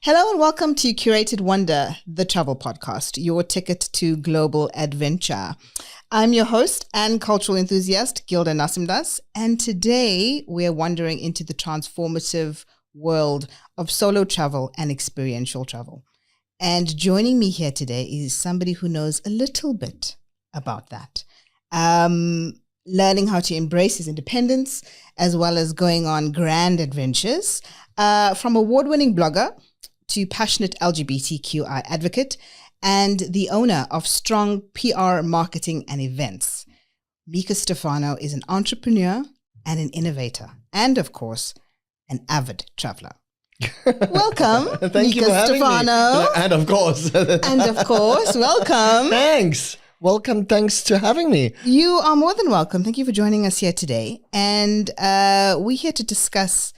Hello and welcome to Curated Wonder, the travel podcast, your ticket to global adventure. I'm your host and cultural enthusiast, Gilda Nasimdas, and today we're wandering into the transformative world of solo travel and experiential travel. And joining me here today is somebody who knows a little bit about that, learning how to embrace his independence, as well as going on grand adventures, from award-winning blogger to passionate LGBTQI advocate and the owner of Strong PR Marketing and Events. Mika Stefano is an entrepreneur and an innovator, and of course, an avid traveler. Welcome, Thank Mika you for having Stefano. me. And of course. Welcome. Thanks. Welcome. Thanks to having me. You are more than welcome. Thank you for joining us here today. And we're here to discuss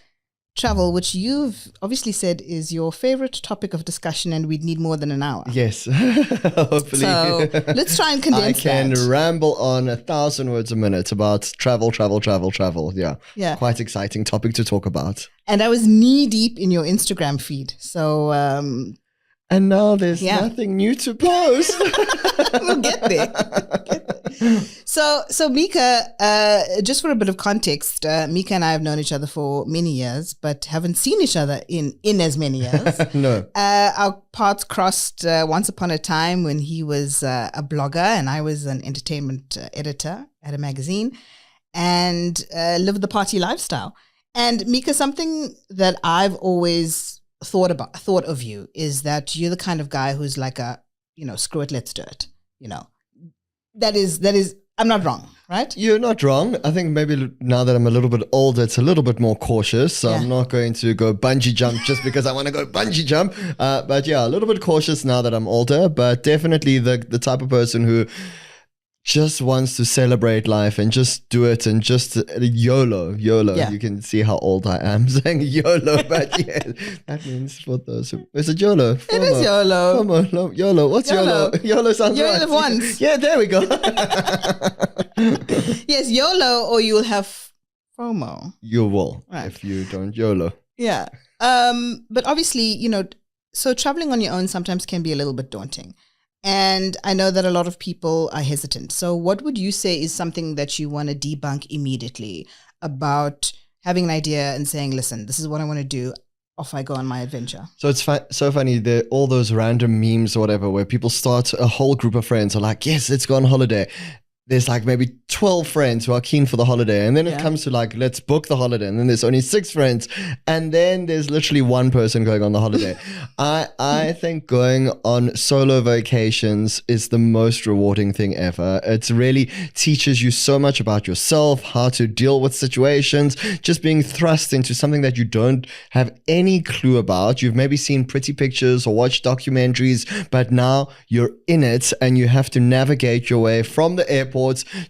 travel, which you've obviously said is your favorite topic of discussion, and we'd need more than an hour. Yes. Hopefully. So let's try and condense I can that. ramble on 1,000 words a minute about travel. Yeah. Quite exciting topic to talk about. And I was knee deep in your Instagram feed. So And now there's nothing new to post. we'll get there. So Mika, just for a bit of context, Mika and I have known each other for many years, but haven't seen each other in as many years. No. Our paths crossed once upon a time when he was a blogger and I was an entertainment editor at a magazine, and lived the party lifestyle. And Mika, something that I've always thought of you is that you're the kind of guy who's like screw it, let's do it. That is, I'm not wrong, right? You're not wrong. I think maybe now that I'm a little bit older, it's a little bit more cautious. So I'm not going to go bungee jump just because I want to go bungee jump. But yeah, a little bit cautious now that I'm older, but definitely the type of person who just wants to celebrate life and just do it and just YOLO. Yeah. You can see how old I am saying YOLO, but yeah, that means for those who, is it YOLO? It is YOLO. FOMO, YOLO. What's YOLO? YOLO sounds You right. only live once. Yeah, there we go. Yes, YOLO, or you will have FOMO. You will, Right. if you don't YOLO. Yeah. But obviously, so traveling on your own sometimes can be a little bit daunting. And I know that a lot of people are hesitant. So what would you say is something that you want to debunk immediately about having an idea and saying, listen, this is what I want to do. Off I go on my adventure. So it's so funny, all those random memes or whatever, where people start, a whole group of friends are like, yes, let's go on holiday. There's like maybe 12 friends who are keen for the holiday. And then it comes to like, let's book the holiday. And then there's only 6 friends. And then there's literally one person going on the holiday. I think going on solo vacations is the most rewarding thing ever. It really teaches you so much about yourself, how to deal with situations, just being thrust into something that you don't have any clue about. You've maybe seen pretty pictures or watched documentaries, but now you're in it and you have to navigate your way from the airport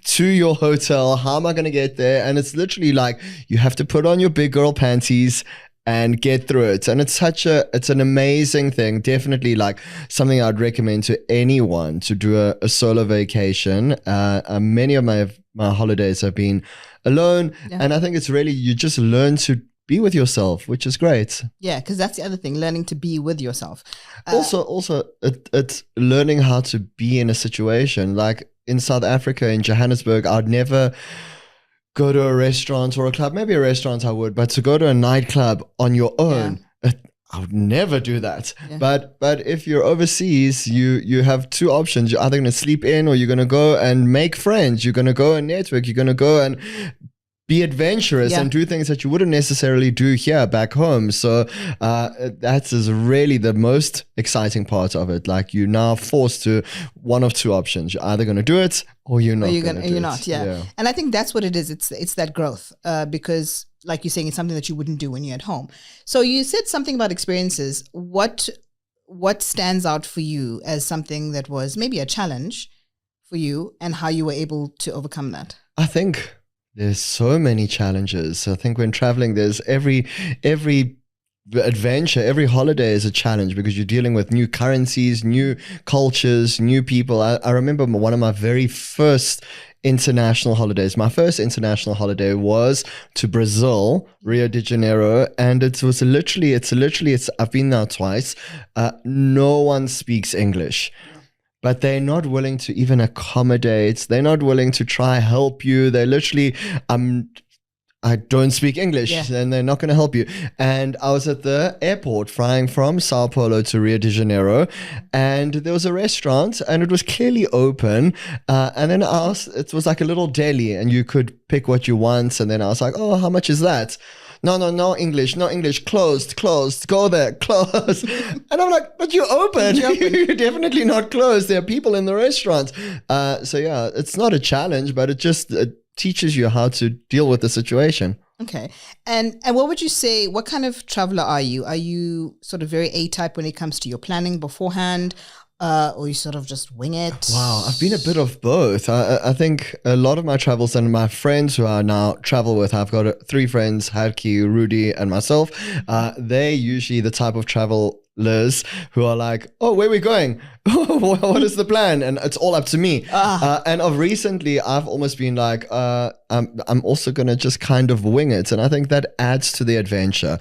to your hotel. How am I going to get there? And it's literally like you have to put on your big girl panties and get through it. And it's an amazing thing. Definitely like something I'd recommend to anyone to do a solo vacation. Many of my holidays have been alone. Yeah. And I think it's really, you just learn to be with yourself, which is great. Yeah, because that's the other thing, learning to be with yourself. Also, it's learning how to be in a situation. Like in South Africa, in Johannesburg, I'd never go to a restaurant or a club. Maybe a restaurant I would, but to go to a nightclub on your own, I would never do that. Yeah. But if you're overseas, you have 2 options. You're either going to sleep in or you're going to go and make friends. You're going to go and network. You're going to go and be adventurous and do things that you wouldn't necessarily do here back home. So that is really the most exciting part of it. Like you're now forced to one of 2 options. You're either going to do it or you're not. You're not. Yeah. And I think that's what it is. It's that growth because, like you're saying, it's something that you wouldn't do when you're at home. So you said something about experiences. What stands out for you as something that was maybe a challenge for you, and how you were able to overcome that? I think there's so many challenges. I think when traveling, there's every adventure, every holiday is a challenge because you're dealing with new currencies, new cultures, new people. I remember one of my very first international holidays. My first international holiday was to Brazil, Rio de Janeiro, and it's I've been there twice. No one speaks English. But they're not willing to even accommodate. They're not willing to try help you. They literally, I don't speak English, and they're not going to help you. And I was at the airport flying from Sao Paulo to Rio de Janeiro, and there was a restaurant, and it was clearly open. And then I asked, it was like a little deli, and you could pick what you want. And then I was like, oh, how much is that? No English, closed, go there, closed. And I'm like, but you open. You're definitely not closed. There are people in the restaurant. So yeah, it's not a challenge, but it just teaches you how to deal with the situation. Okay. And what would you say, what kind of traveler are you? Are you sort of very A-type when it comes to your planning beforehand? Or you sort of just wing it? Wow, I've been a bit of both. I think a lot of my travels and my friends who I now travel with, I've got 3 friends, Harki, Rudy, and myself. They're usually the type of travelers who are like, oh, where are we going? What is the plan? And it's all up to me. And of recently, I've almost been like, I'm also going to just kind of wing it. And I think that adds to the adventure.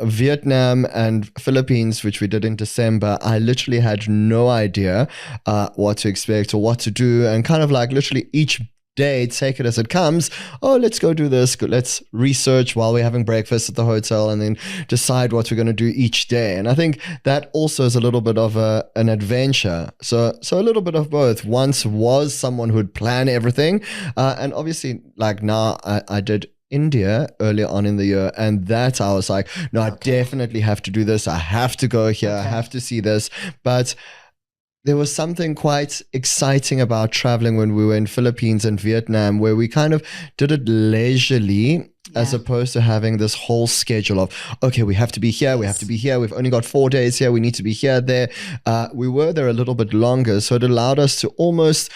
Vietnam and Philippines, which we did in December, I literally had no idea what to expect or what to do. And kind of like literally each day, take it as it comes. Oh, let's go do this. Let's research while we're having breakfast at the hotel and then decide what we're going to do each day. And I think that also is a little bit of an adventure. So a little bit of both. Once was someone who'd plan everything. And obviously, like now I did India earlier on in the year, and that I was like, no, I definitely have to do this. I have to go here. I have to see this. But there was something quite exciting about traveling when we were in Philippines and Vietnam, where we kind of did it leisurely as opposed to having this whole schedule of, okay, we have to be here, we have to be here, we've only got 4 days here, we need to be here, there. We were there a little bit longer, so it allowed us to almost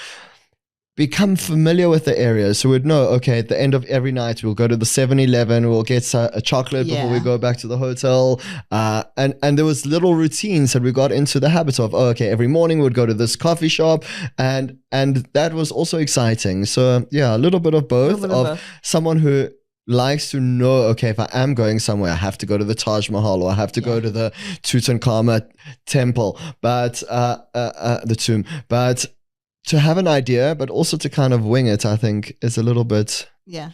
become familiar with the area. So we'd know, okay, at the end of every night, we'll go to the 7-Eleven, we'll get a chocolate before we go back to the hotel. And there was little routines that we got into the habit of, oh, okay, every morning we'd go to this coffee shop. And that was also exciting. So yeah, a little bit of both, someone who likes to know, okay, if I am going somewhere, I have to go to the Taj Mahal or I have to go to the Tutankhamun temple, but the tomb. But to have an idea, but also to kind of wing it, I think is a little bit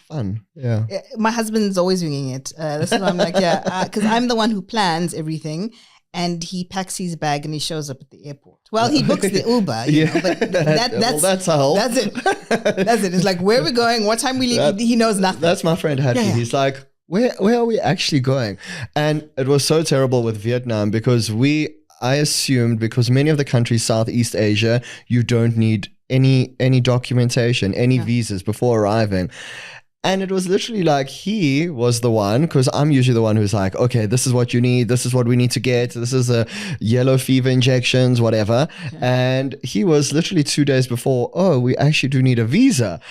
fun. Yeah. My husband's always winging it. That's why I'm like, because I'm the one who plans everything, and he packs his bag and he shows up at the airport. Well, he books the Uber, you know, but that's a help. That's it. That's it. It's like, where are we going? What time we leave? He knows nothing. That's my friend Hattie. Yeah. He's like, where are we actually going? And it was so terrible with Vietnam because I assumed, because many of the countries Southeast Asia, you don't need any documentation, any visas before arriving. And it was literally like he was the one, because I'm usually the one who's like, okay, this is what you need. This is what we need to get. This is a yellow fever injections, whatever. Yeah. And he was literally 2 days before, oh, we actually do need a visa.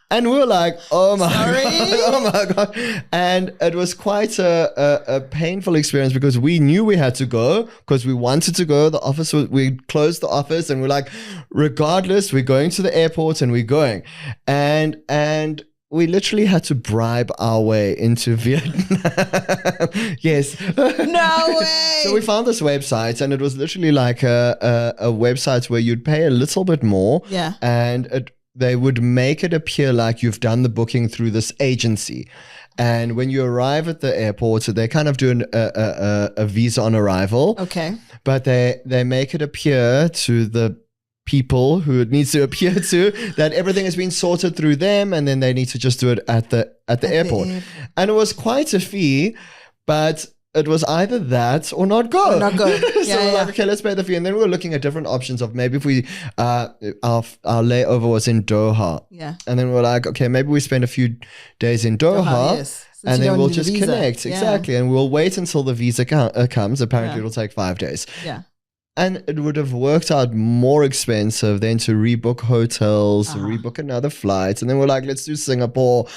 And we were like, oh my God. And it was quite a painful experience because we knew we had to go because we wanted to go. The office, we closed the office and we're like, regardless, we're going to the airport and we're going. And we literally had to bribe our way into Vietnam. Yes. No way. So we found this website, and it was literally like a website where you'd pay a little bit more. Yeah. And they would make it appear like you've done the booking through this agency. And when you arrive at the airport, so they kind of do a visa on arrival. Okay. But they make it appear to the people who it needs to appear to that everything has been sorted through them, and then they need to just do it at the airport. And it was quite a fee, but it was either that or not go. So we're like, okay, let's pay the fee. And then we were looking at different options of maybe if we our layover was in Doha. Yeah. And then we were like, okay, maybe we spend a few days in Doha. And then we'll just connect. Exactly. And we'll wait until the visa comes. Apparently it'll take 5 days. Yeah. And it would have worked out more expensive than to rebook hotels, rebook another flight. And then we're like, let's do Singapore.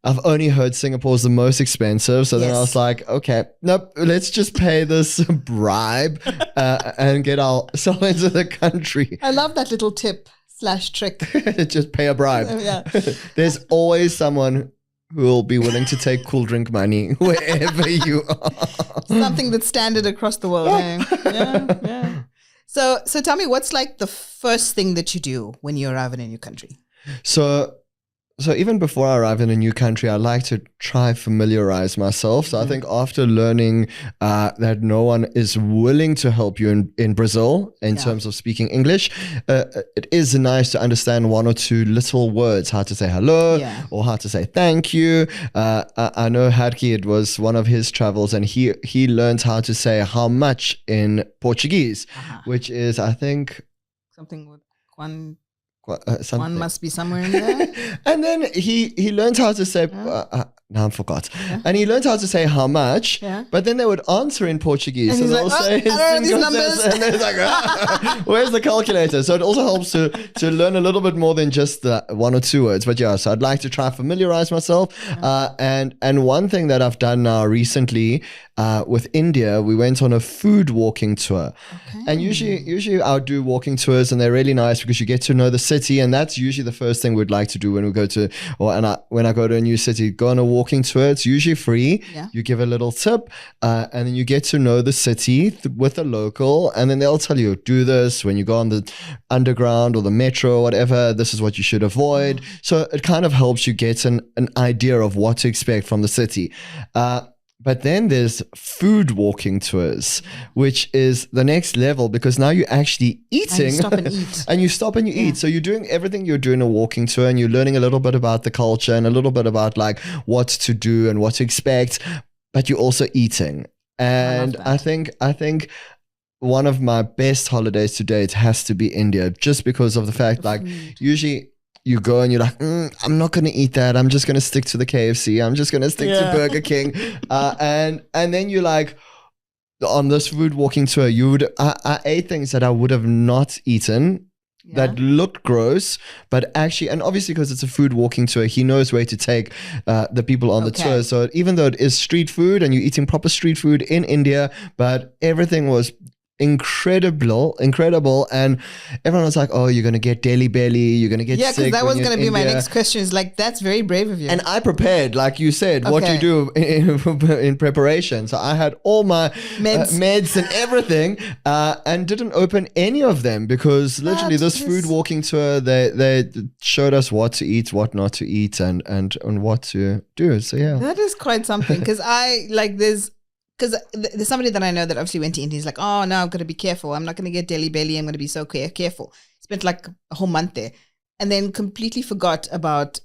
I've only heard Singapore's the most expensive. So then I was like, okay, nope, let's just pay this bribe and get ourselves into the country. I love that little tip/trick. Just pay a bribe. There's always someone who will be willing to take cool drink money wherever you are. Something that's standard across the world. Yeah. So tell me, what's like the first thing that you do when you arrive in a new country? So even before I arrive in a new country, I like to try familiarize myself. So I think after learning that no one is willing to help you in Brazil in terms of speaking English, it is nice to understand one or two little words, how to say hello or how to say thank you. I know Harki, it was one of his travels, and he learned how to say how much in Portuguese, which is, I think, something with one. One must be somewhere in there. And then he learned how to say now I forgot. And he learned how to say how much, but then they would answer in Portuguese. And so he's they'll like, say I don't know these numbers. And then it's like, where's the calculator? So it also helps to learn a little bit more than just the one or two words. But so I'd like to try familiarize myself. And one thing that I've done now recently with India, we went on a food walking tour. And usually I would do walking tours, and they're really nice because you get to know the city, and that's usually the first thing we'd like to do when we go to, when I go to a new city, go on a walking tour. It's usually free. You give a little tip, and then you get to know the city with a local, and then they'll tell you, do this when you go on the underground or the metro or whatever, this is what you should avoid. So it kind of helps you get an idea of what to expect from the city. But then there's food walking tours, which is the next level, because now you're actually eating. And you stop and eat. And you stop and you eat. So you're doing everything you're doing a walking tour, and you're learning a little bit about the culture and a little bit about like what to do and what to expect, but you're also eating. And I think one of my best holidays to date has to be India, just because of the fact usually you go and you're like, I'm not going to eat that. I'm just going to stick to the KFC. I'm just going to stick to Burger King. And then you're like, on this food walking tour, I ate things that I would have not eaten that looked gross, but actually, and obviously because it's a food walking tour, he knows where to take the people on the tour. So even though it is street food and you're eating proper street food in India, but everything was incredible, and everyone was like, oh, you're gonna get Delhi belly, you're gonna get sick. Because that was gonna be my next question. Is like, that's very brave of you. And I prepared, like you said, what you do in preparation. So I had all my meds and everything, and didn't open any of them, because literally this food walking tour, they showed us what to eat, what not to eat, and what to do. So that is quite something, because there's somebody that I know that obviously went to India. He's like, oh, no, I've got to be careful. I'm not going to get Delhi belly. I'm going to be so careful. Spent like a whole month there, and then completely forgot about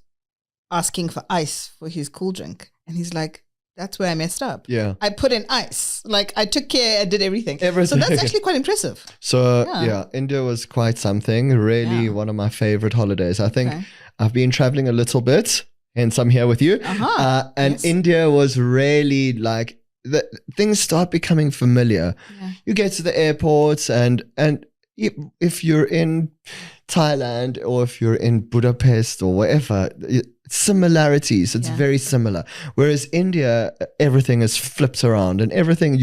asking for ice for his cool drink. And he's like, that's where I messed up. Yeah. I put in ice. Like, I took care, I did everything. So that's actually quite impressive. So India was quite something. Really one of my favorite holidays. I think I've been traveling a little bit, hence I'm here with you. And India was really like, things start becoming familiar. You get to the airports, and if you're in Thailand or if you're in Budapest or wherever, similarities, it's very similar. Whereas India, everything is flipped around, and everything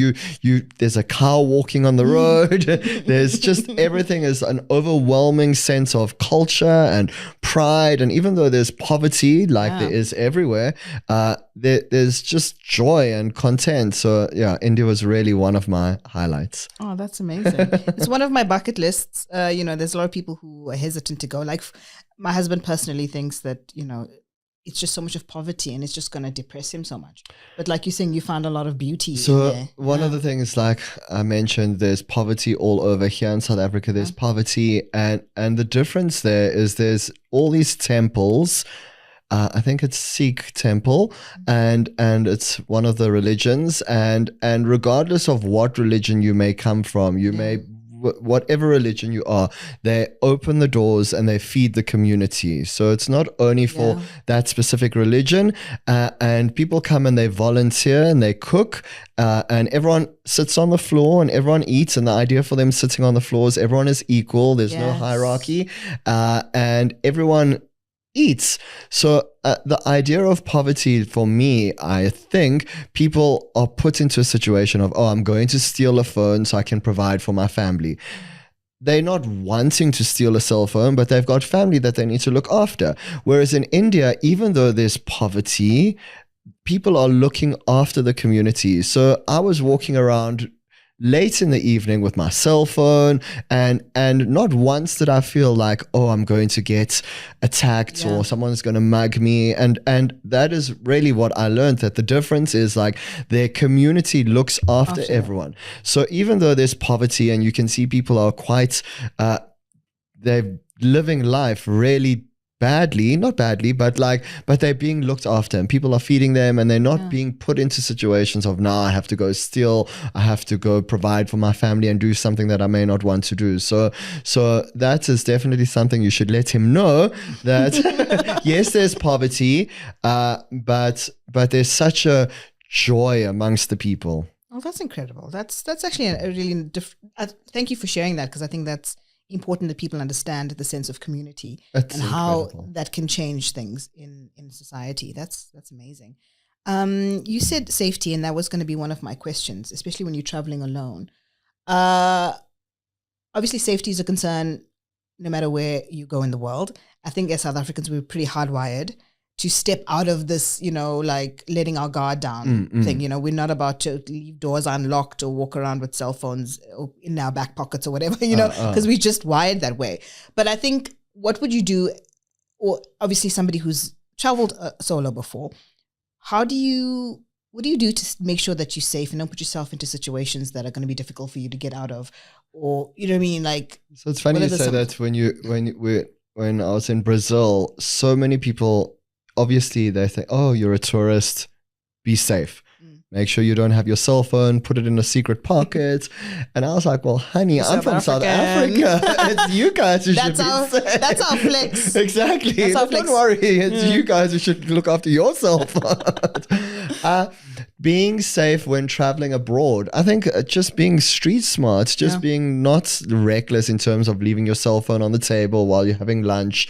there's a cow walking on the road. There's just, everything is an overwhelming sense of culture and pride. And even though there's poverty, like there is everywhere, there's just joy and content. So India was really one of my highlights. Oh, that's amazing. It's one of my bucket lists. There's a lot of people who are hesitant to go. Like my husband personally thinks that, it's just so much of poverty, and it's just going to depress him so much. But like you're saying, you found a lot of beauty in there. One of the things, like I mentioned, there's poverty all over. Here in South Africa, there's poverty, and the difference there is there's all these temples. I think it's Sikh temple, and it's one of the religions, and regardless of what religion you may come from, you may, whatever religion you are, they open the doors and they feed the community. So it's not only for that specific religion, and people come and they volunteer and they cook, and everyone sits on the floor and everyone eats. And the idea for them sitting on the floor is everyone is equal. There's no hierarchy, and everyone eats. So the idea of poverty for me, I think people are put into a situation of, I'm going to steal a phone so I can provide for my family. They're not wanting to steal a cell phone, but they've got family that they need to look after. Whereas in India, even though there's poverty, people are looking after the community. So I was walking around late in the evening with my cell phone, and not once did I feel like, I'm going to get attacked or someone's going to mug me. And that is really what I learned, that the difference is like their community looks after everyone. So even though there's poverty and you can see people are quite, they're living life really not badly, but they're being looked after and people are feeding them, and they're not being put into situations of, now I have to go steal, I have to go provide for my family and do something that I may not want to do. So that is definitely something you should let him know, that yes, there's poverty, but there's such a joy amongst the people. Oh, that's incredible. That's actually a really thank you for sharing that, because I think that's important that people understand the sense of community and how that can change things in society. That's amazing. You said safety, and that was going to be one of my questions, especially when you're traveling alone. Obviously, safety is a concern no matter where you go in the world. I think as South Africans, we're pretty hardwired to step out of this, like letting our guard down thing. We're not about to leave doors unlocked or walk around with cell phones in our back pockets or whatever, because we're just wired that way. But I think, what would you do, or obviously somebody who's traveled solo before, what do you do to make sure that you're safe and don't put yourself into situations that are going to be difficult for you to get out of? Or, you know what I mean? Like, so it's funny you say that when I was in Brazil, so many people, obviously they think, you're a tourist, be safe. Make sure you don't have your cell phone, put it in a secret pocket. And I was like, well, honey, I'm from South Africa. It's you guys who should be safe. That's our flex. Exactly. Don't worry. It's you guys who should look after your cell phone. Being safe when traveling abroad, I think just being street smart, being not reckless in terms of leaving your cell phone on the table while you're having lunch.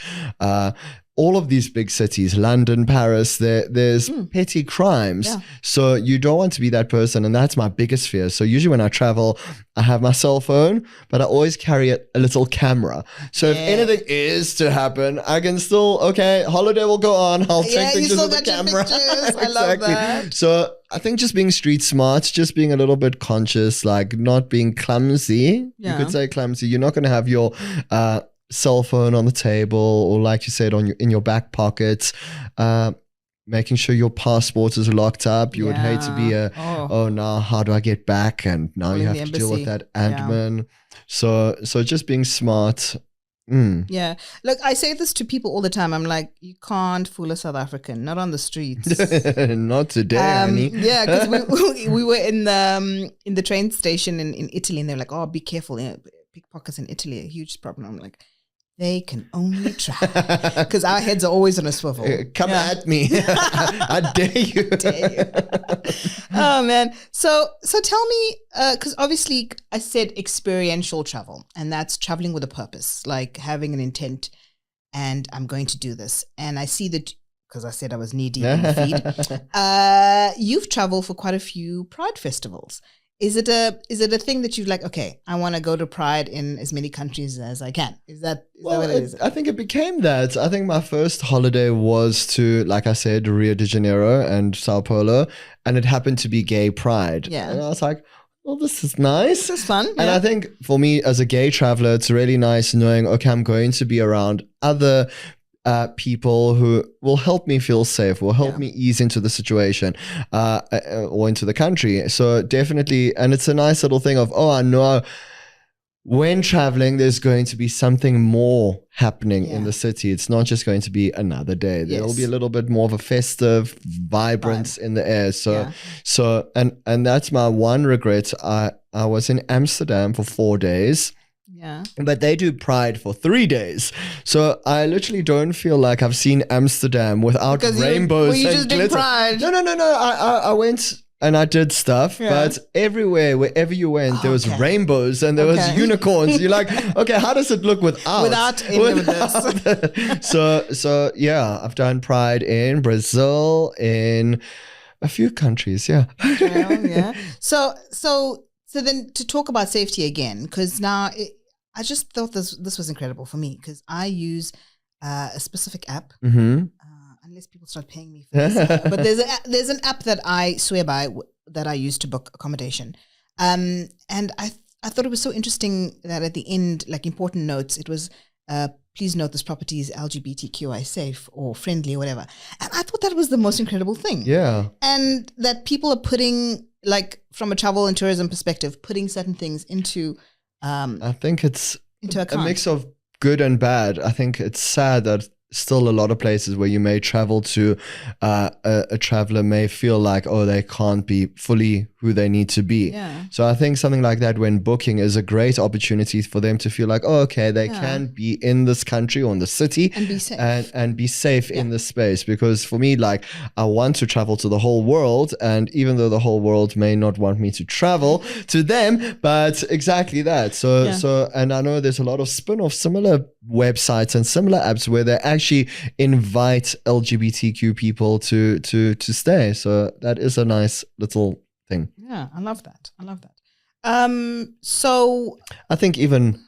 All of these big cities, London, Paris, there's petty crimes. Yeah. So you don't want to be that person. And that's my biggest fear. So usually when I travel, I have my cell phone, but I always carry a little camera. So if anything is to happen, I can still, holiday will go on. I'll take pictures with the camera. Exactly. I love that. So I think just being street smart, just being a little bit conscious, like not being clumsy. Yeah. You could say clumsy. You're not going to have your cell phone on the table, or like you said, in your back pocket, making sure your passport is locked up. You would hate to be now how do I get back? And now you have to deal with that admin. So just being smart. Yeah. Look, I say this to people all the time. I'm like, you can't fool a South African, not on the streets. Not today, honey. Yeah, because we were in the train station in Italy, and they're like, be careful. Pickpockets in Italy, a huge problem. I'm like, they can only try, because our heads are always on a swivel. Come at me. I dare you. Oh, man. So tell me, because obviously I said experiential travel, and that's traveling with a purpose, like having an intent, and I'm going to do this. And I see that, because I said I was knee deep in the feed, you've traveled for quite a few Pride festivals. Is it a thing that you're like, okay, I want to go to Pride in as many countries as I can? Is that what it is? I think it became that. I think my first holiday was to, like I said, Rio de Janeiro and Sao Paulo, and it happened to be gay Pride. Yeah. And I was like, well, this is nice. This is fun. And I think for me as a gay traveler, it's really nice knowing, okay, I'm going to be around other people who will help me feel safe, will help me ease into the situation or into the country. So definitely, and it's a nice little thing of, I know when traveling, there's going to be something more happening in the city. It's not just going to be another day. There'll be a little bit more of a festive vibrance in the air. So and that's my one regret. I was in Amsterdam for 4 days. Yeah. But they do Pride for 3 days. So I literally don't feel like I've seen Amsterdam without rainbows and just glitter. Pride. No. I went and I did stuff, but everywhere, wherever you went, there was rainbows and there was unicorns. You're like, okay, how does it look without any of this? So yeah, I've done Pride in Brazil, in a few countries. Yeah. Yeah. So then to talk about safety again, because now I just thought this was incredible for me because I use a specific app. Unless people start paying me for this. But there's an app that I swear by that I use to book accommodation. And I thought it was so interesting that at the end, like important notes, it was, please note this property is LGBTQI safe or friendly or whatever. And I thought that was the most incredible thing. Yeah. And that people are putting, like from a travel and tourism perspective, putting certain things into I think it's into account. A mix of good and bad. I think it's sad that still a lot of places where you may travel to, a traveler may feel like, oh, they can't be fully who they need to be. Yeah. So I think something like that when booking is a great opportunity for them to feel like, oh, okay, they can be in this country or in the city and be safe and be safe in this space. Because for me, like, I want to travel to the whole world, and even though the whole world may not want me to travel to them, but exactly that. So and I know there's a lot of spin-off similar websites and similar apps where they actually invite LGBTQ people to stay. So that is a nice little thing. Yeah, I love that. So I think even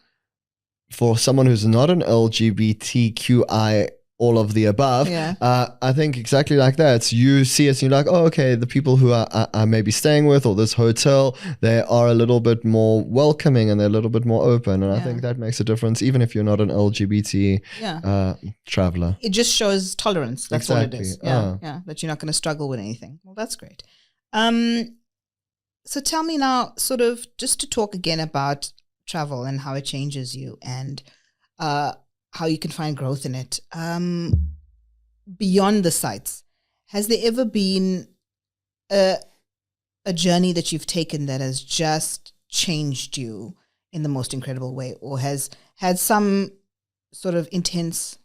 for someone who's not an LGBTQI, all of the above, I think exactly like that. You see it and you're like, oh, okay, the people who I may be staying with or this hotel, they are a little bit more welcoming and they're a little bit more open. And I think that makes a difference, even if you're not an LGBT traveler. It just shows tolerance. That's all it is. Yeah, that you're not going to struggle with anything. Well, that's great. So tell me now, sort of just to talk again about travel and how it changes you and how you can find growth in it. Beyond the sites, has there ever been a journey that you've taken that has just changed you in the most incredible way, or has had some sort of intense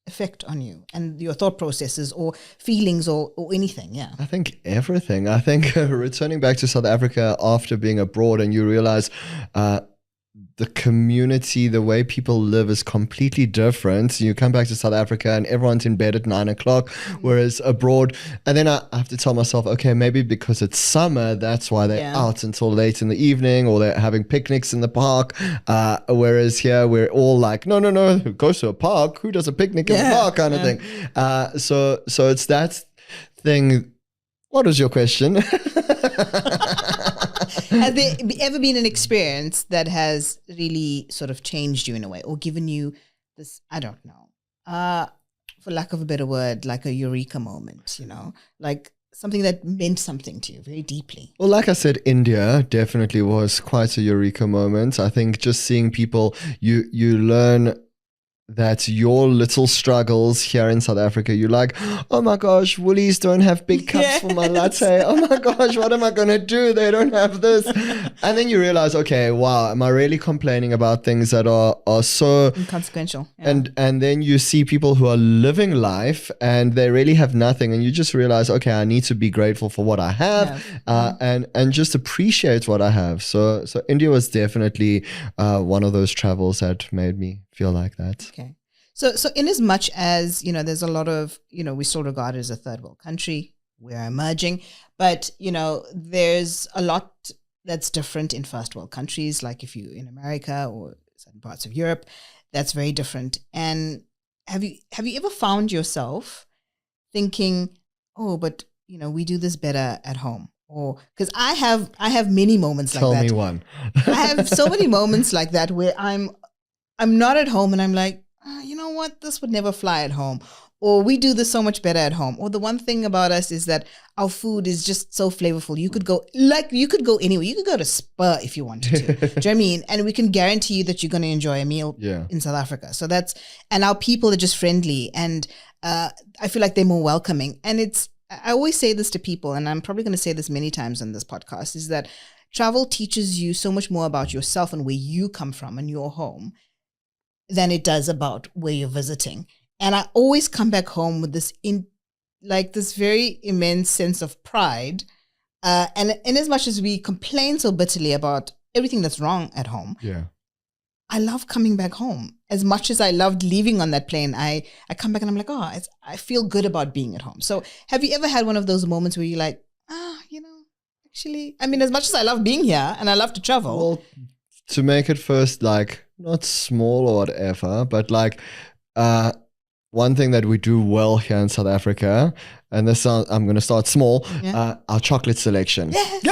effect on you and your thought processes or feelings or anything? Yeah, I think everything. I think returning back to South Africa after being abroad, and you realize the community, the way people live is completely different. You come back to South Africa and everyone's in bed at 9 o'clock, whereas abroad, and then I have to tell myself, okay, maybe because it's summer, that's why they're out until late in the evening, or they're having picnics in the park. Whereas here we're all like, no, who goes to a park? Who does a picnic in the park kind of thing? So it's that thing. What was your question? Has there ever been an experience that has really sort of changed you in a way, or given you this, I don't know, for lack of a better word, like a eureka moment, like something that meant something to you very deeply? Well, like I said, India definitely was quite a eureka moment. I think just seeing people, you learn that your little struggles here in South Africa, you're like, oh my gosh, Woolies don't have big cups for my latte. Oh my gosh, what am I going to do? They don't have this. And then you realize, okay, wow, am I really complaining about things that are so inconsequential? And then you see people who are living life and they really have nothing. And you just realize, okay, I need to be grateful for what I have, and just appreciate what I have. So India was definitely one of those travels that made me feel like that. Okay. So in as much as, there's a lot of, we still regard it as a third world country, we're emerging, but, there's a lot that's different in first world countries, like if you're in America or certain parts of Europe, that's very different. And have you ever found yourself thinking, oh, but, we do this better at home? Or because I have many moments like that. Tell me one. I have so many moments like that where I'm not at home and I'm like, you know what, this would never fly at home. Or we do this so much better at home. Or the one thing about us is that our food is just so flavorful. You could go anywhere. You could go to Spa if you wanted to. Do you know what I mean? And we can guarantee you that you're going to enjoy a meal in South Africa. So and our people are just friendly. And I feel like they're more welcoming. And I always say this to people, and I'm probably going to say this many times on this podcast, is that travel teaches you so much more about yourself and where you come from and your home than it does about where you're visiting. And I always come back home with this very immense sense of pride And in as much as we complain so bitterly about everything that's wrong at home, I love coming back home. As much as I loved leaving on that plane, I come back and I'm like, I feel good about being at home. So have you ever had one of those moments where you're like, actually, I mean, as much as I love being here and I love to travel. Well, to make it first, like, not small or whatever, but like, one thing that we do well here in South Africa, and I'm going to start small, our chocolate selection. Yes.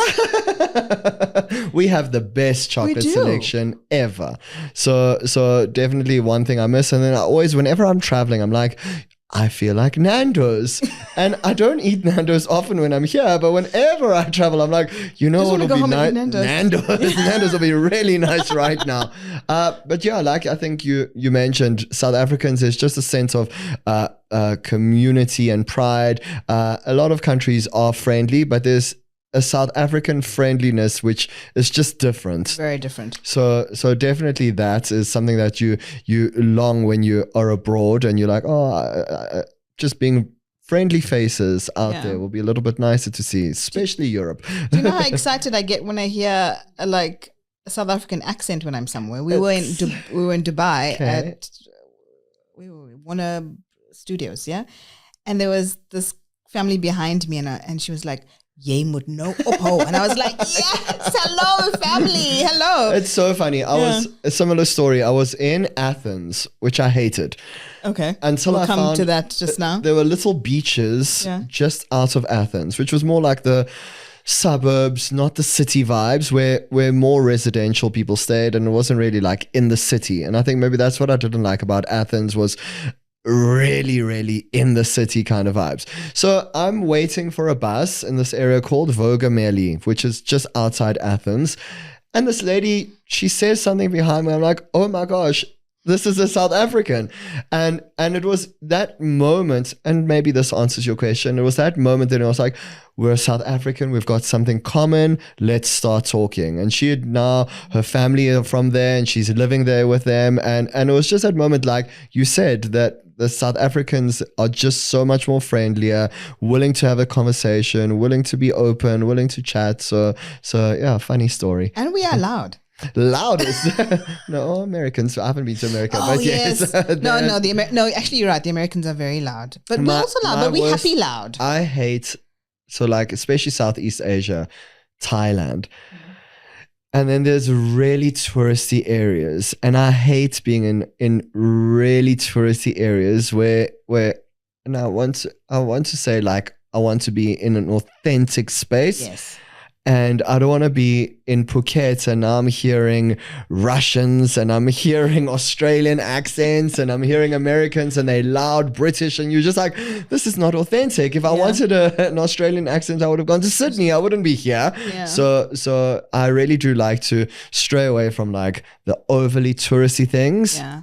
We have the best chocolate selection ever. So definitely one thing I miss. And then I always, whenever I'm traveling, I'm like, I feel like Nando's. And I don't eat Nando's often when I'm here, but whenever I travel, I'm like, what will be nice? Nando's. Nando's will be really nice right now. But yeah, like I think you mentioned, South Africans, there's just a sense of community and pride. A lot of countries are friendly, but there's a South African friendliness which is just different. Very different. So definitely that is something that you long when you are abroad, and you're like, just being friendly faces out there will be a little bit nicer to see, especially Europe. Do you know how excited I get when I hear like a South African accent when I'm somewhere? We were in Dubai at Warner Studios, and there was this family behind me, and she was like, "Jy moet nou ophou." And I was like, yes, hello, family, hello. It's so funny. I was a similar story. I was in Athens, which I hated. Okay. Until we'll I come found to that just now. There were little beaches just out of Athens, which was more like the suburbs, not the city vibes, where more residential people stayed, and it wasn't really like in the city. And I think maybe that's what I didn't like about Athens, was really, really in the city kind of vibes. So I'm waiting for a bus in this area called Vogameli, which is just outside Athens. And this lady, she says something behind me. I'm like, oh my gosh, this is a South African. And it was that moment, and maybe this answers your question. It was that moment that I was like, we're South African, we've got something common, let's start talking. And she had now, her family are from there, and she's living there with them. And it was just that moment, like you said, that the South Africans are just so much more friendlier, willing to have a conversation, willing to be open, willing to chat. So yeah, funny story. And we are loud. Loudest. No, Americans. I haven't been to America. Oh, but yes. No, actually you're right. The Americans are very loud. But we're also loud, but we're happy loud. I hate, so like, especially Southeast Asia, Thailand. And then there's really touristy areas. And I hate being in really touristy areas where and I want to say, like, I want to be in an authentic space. Yes. And I don't want to be in Phuket and I'm hearing Russians and I'm hearing Australian accents and I'm hearing Americans and they're loud British, and you're just like, this is not authentic. If I wanted an Australian accent, I would have gone to Sydney. I wouldn't be here. Yeah. So I really do like to stray away from like the overly touristy things. Yeah.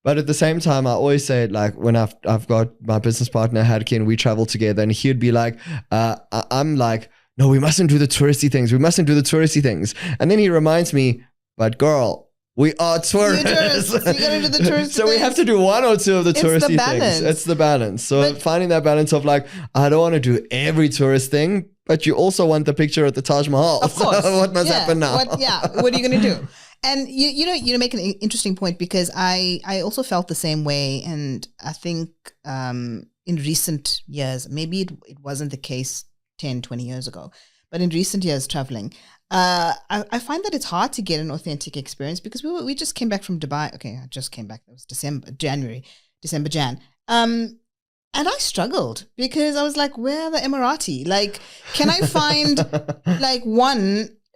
But at the same time, I always say, like, when I've got my business partner Hadke and we travel together, and he'd be like, I'm like, no, we mustn't do the touristy things. We mustn't do the touristy things. And then he reminds me, but girl, we are tourists. You gotta do the touristy So we have to do one or two of the touristy things. It's the balance. So finding that balance of like, I don't want to do every tourist thing, but you also want the picture at the Taj Mahal. Of course. So what must happen now? What are you going to do? And you make an interesting point, because I also felt the same way. And I think in recent years, maybe it wasn't the case 10, 20 years ago, but in recent years traveling, I find that it's hard to get an authentic experience, because we just came back from Dubai. Okay, I just came back. It was December, Jan. And I struggled, because I was like, where are the Emirati? Like, can I find like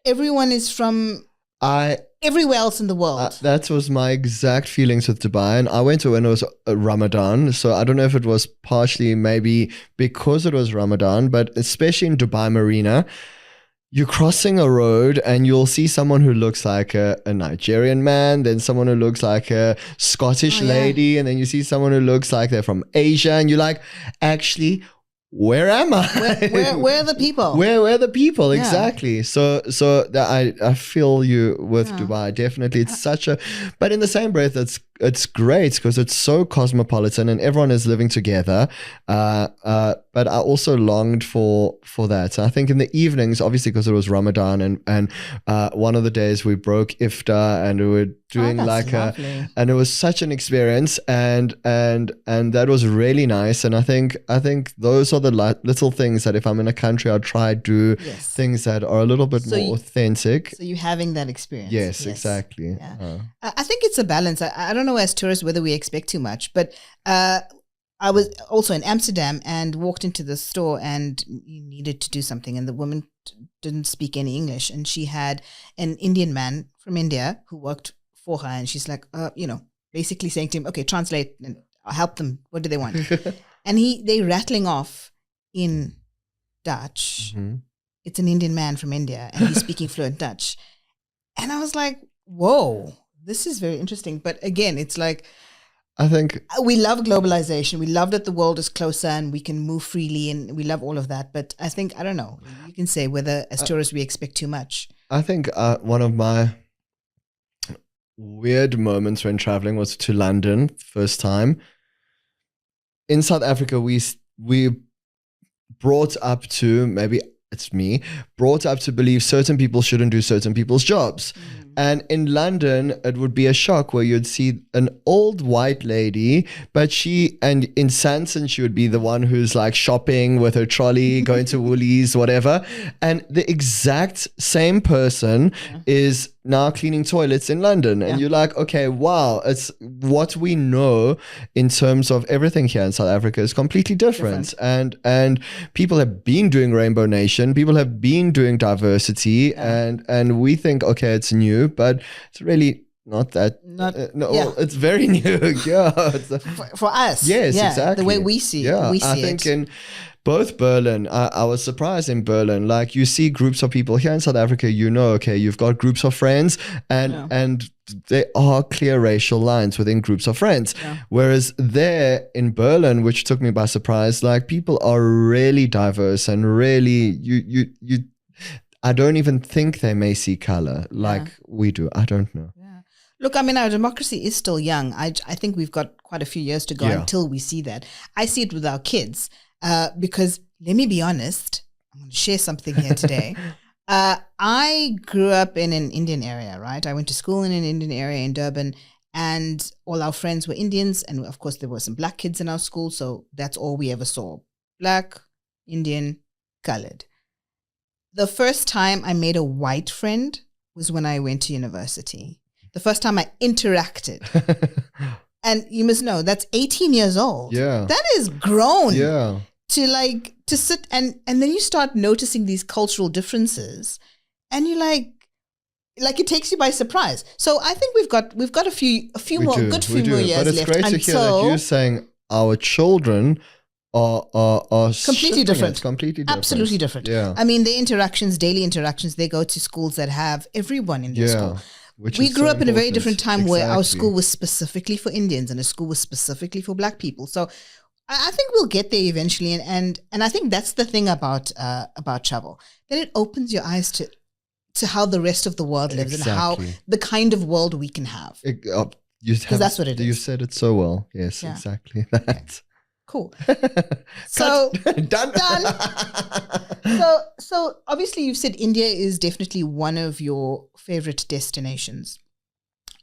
everyone is from everywhere else in the world. That was my exact feelings with Dubai. And I went to when it was Ramadan. So I don't know if it was partially maybe because it was Ramadan, but especially in Dubai Marina, you're crossing a road and you'll see someone who looks like a Nigerian man, then someone who looks like a Scottish lady, and then you see someone who looks like they're from Asia, and you're like, actually, where am I? Where are the people? Where are the people? Yeah. Exactly. So I feel you with Dubai. Definitely. It's but in the same breath, it's it's great because it's so cosmopolitan and everyone is living together. But I also longed for that. I think in the evenings, obviously because it was Ramadan, and one of the days we broke iftar and we were doing and it was such an experience, and that was really nice. And I think those are the little things that if I'm in a country, I'll try do things that are a little bit more authentic. So you're having that experience. Yes. Exactly. Yeah. I think it's a balance. I don't know as tourists whether we expect too much, but I was also in Amsterdam and walked into the store and you needed to do something, and the woman didn't speak any English, and she had an Indian man from India who worked for her, and she's like, basically saying to him, okay, translate and I'll help them. What do they want? And they rattling off in Dutch. Mm-hmm. It's an Indian man from India and he's speaking fluent Dutch. And I was like, whoa, this is very interesting. But again, it's like, I think we love globalization. We love that the world is closer and we can move freely, and we love all of that. But I think, I don't know, you can say whether as tourists we expect too much. I think one of my weird moments when traveling was to London first time. In South Africa, we brought up to, maybe it's me, brought up to believe certain people shouldn't do certain people's jobs. And in London, it would be a shock where you'd see an old white lady, and in Sanson, she would be the one who's like shopping with her trolley, going to Woolies, whatever. And the exact same person is now cleaning toilets in London. And you're like, okay, wow, it's what we know in terms of everything here in South Africa is completely different. And people have been doing Rainbow Nation, people have been doing diversity, and we think, okay, it's new, but it's really not that. It's very new. For us. Yes, exactly. The way we see it. I think in both Berlin, I was surprised in Berlin. Like you see groups of people here in South Africa, okay, you've got groups of friends and there are clear racial lines within groups of friends. Whereas there in Berlin, which took me by surprise, like people are really diverse and really, I don't even think they may see color like we do. I don't know. Look, I mean, our democracy is still young. I think we've got quite a few years to go until we see that. I see it with our kids because, let me be honest, I'm going to share something here today. I grew up in an Indian area, right? I went to school in an Indian area in Durban, and all our friends were Indians. And of course, there were some black kids in our school. So that's all we ever saw. Black, Indian, colored. The first time I made a white friend was when I went to university. The first time I interacted. And you must know, that's 18 years old. Yeah. That is grown. Yeah. To sit and then you start noticing these cultural differences and you're like it takes you by surprise. So I think we've got a few more years left. But it's great to hear that you're saying our children are completely different. Completely different. Absolutely different. Yeah. I mean, daily interactions, they go to schools that have everyone in their school. We grew up in a very different time where our school was specifically for Indians and a school was specifically for black people. So I think we'll get there eventually. And I think that's the thing about travel, that it opens your eyes to how the rest of the world lives and how the kind of world we can have. Because that's what it is. You said it so well. Yes, exactly that. Okay. Cool. So done. So obviously you've said India is definitely one of your favorite destinations.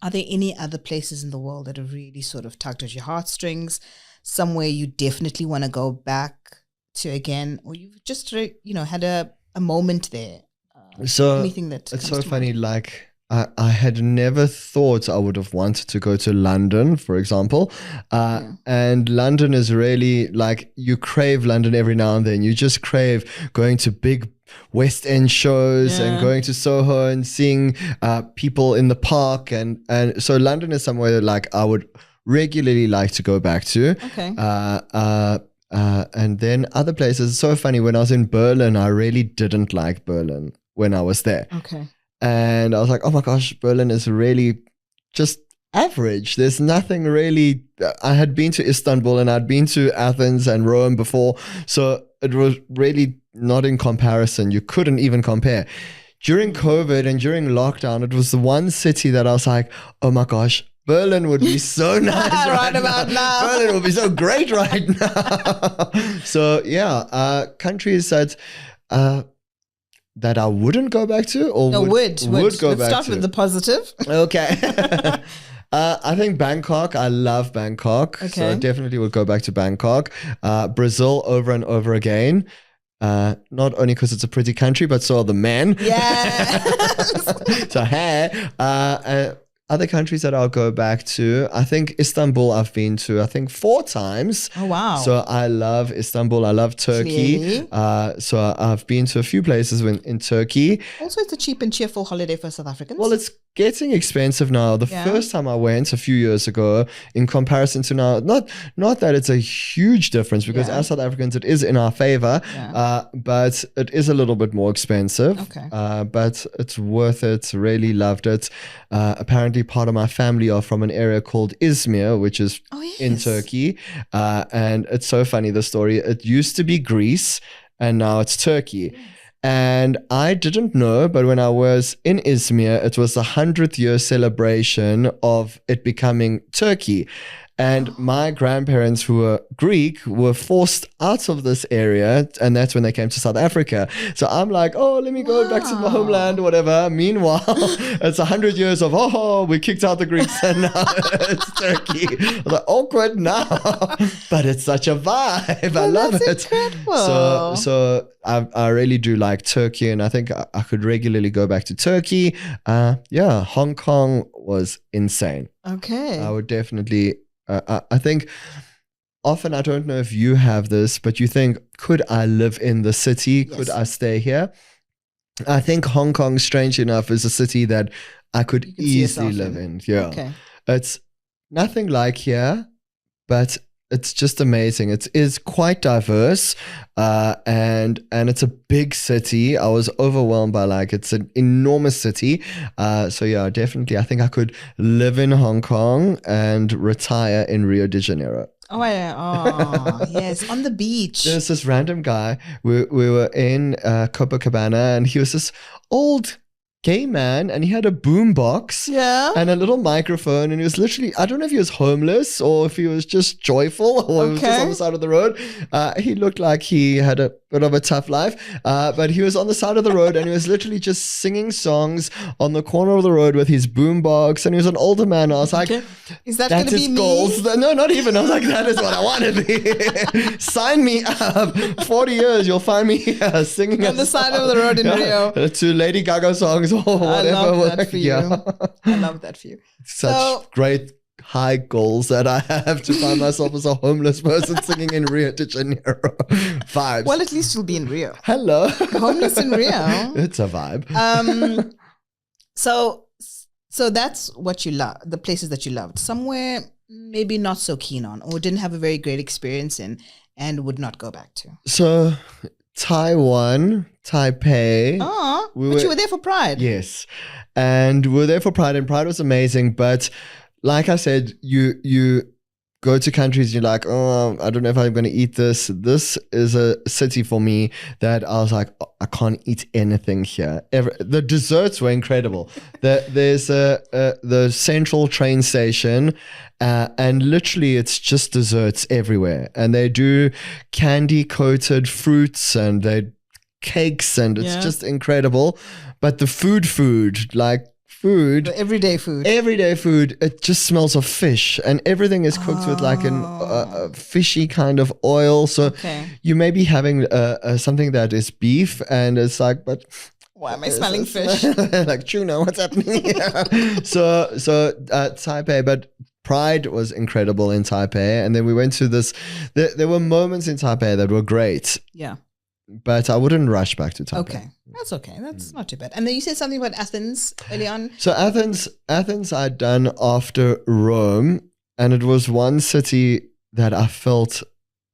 Are there any other places in the world that have really sort of tugged at your heartstrings? Somewhere you definitely want to go back to again, or you've just had a moment there? So anything that it's so funny. Like I had never thought I would have wanted to go to London, for example. And London is really like, you crave London every now and then. You just crave going to big West End shows and going to Soho and seeing people in the park. And so London is somewhere like I would regularly like to go back to. Okay. And then other places. It's so funny. When I was in Berlin, I really didn't like Berlin when I was there. Okay. And I was like, oh my gosh, Berlin is really just average. There's nothing really. I had been to Istanbul and I'd been to Athens and Rome before. So it was really not in comparison. You couldn't even compare. During COVID and during lockdown, it was the one city that I was like, oh my gosh, Berlin would be so nice right about now. Berlin would be so great right now. So yeah, countries that I wouldn't go back to, or would go Let's back to. start with the positive. Okay. I think Bangkok. I love Bangkok. Okay. So I definitely would go back to Bangkok. Brazil over and over again. Not only because it's a pretty country, but so are the men. Yeah. So hey, other countries that I'll go back to, I think Istanbul I've been to, I think 4 times. Oh, wow. So I love Istanbul. I love Turkey. Clearly. So I've been to a few places in Turkey. Also, it's a cheap and cheerful holiday for South Africans. Well, it's getting expensive now. The first time I went a few years ago, in comparison to now, not that it's a huge difference, because as South Africans, it is in our favor, but it is a little bit more expensive. Okay. But it's worth it. Really loved it. Apparently, part of my family are from an area called Izmir, which is in Turkey. And it's so funny, the story. It used to be Greece, and now it's Turkey. And I didn't know, but when I was in Izmir, it was the 100th year celebration of it becoming Turkey. And my grandparents, who were Greek, were forced out of this area. And that's when they came to South Africa. So I'm like, oh, let me go back to my homeland or whatever. Meanwhile, it's 100 years of, we kicked out the Greeks and now it's Turkey. I was like, awkward now. But it's such a vibe. I love it. Incredible. So I really do like Turkey, and I think I could regularly go back to Turkey. Hong Kong was insane. Okay. I would definitely... I think often, I don't know if you have this, but you think, could I live in the city? Could I stay here? I think Hong Kong, strangely enough, is a city that I could easily live in. Yeah. Okay. It's nothing like here, but it's just amazing. It is quite diverse, and it's a big city. I was overwhelmed by it's an enormous city. So yeah, definitely, I think I could live in Hong Kong and retire in Rio de Janeiro. Oh, yes, on the beach. There's this random guy. We were in Copacabana, and he was this old gay man, and he had a boom box and a little microphone, and he was literally, I don't know if he was homeless or if he was just joyful or he was just on the side of the road. He looked like he had a bit of a tough life, but he was on the side of the road, and he was literally just singing songs on the corner of the road with his boom box, and he was an older man. I was like, is that going to be me? Goals. No, not even. I was like, that is what I want to be. Sign me up. 40 years, you'll find me here singing on the side of the road in Rio to Lady Gaga songs or whatever. I love that for you. I love that for you. Such great high goals that I have to find myself as a homeless person singing in Rio de Janeiro. Vibes. Well, at least you'll be in Rio. Hello. Homeless in Rio. It's a vibe. So that's what you love, the places that you loved. Somewhere maybe not so keen on, or didn't have a very great experience in, and would not go back to. So Taiwan, Taipei. Oh, but you were there for Pride. Yes. And we were there for Pride, and Pride was amazing. But like I said, you go to countries, you're like, oh, I don't know if I'm going to eat this. This is a city for me that I was like, oh, I can't eat anything here. The desserts were incredible. There's the central train station, and literally it's just desserts everywhere. And they do candy-coated fruits, and they cakes, and it's just incredible. But the food, the everyday food, it just smells of fish, and everything is cooked with a fishy kind of oil. So you may be having something that is beef, and it's like, but why am I smelling fish? Like tuna, what's happening here? So Taipei, but Pride was incredible in Taipei, and then we went to this. There were moments in Taipei that were great. Yeah. But I wouldn't rush back to Taipei. Okay, that's okay. That's not too bad. And then you said something about Athens early on. So Athens I'd done after Rome, and it was one city that I felt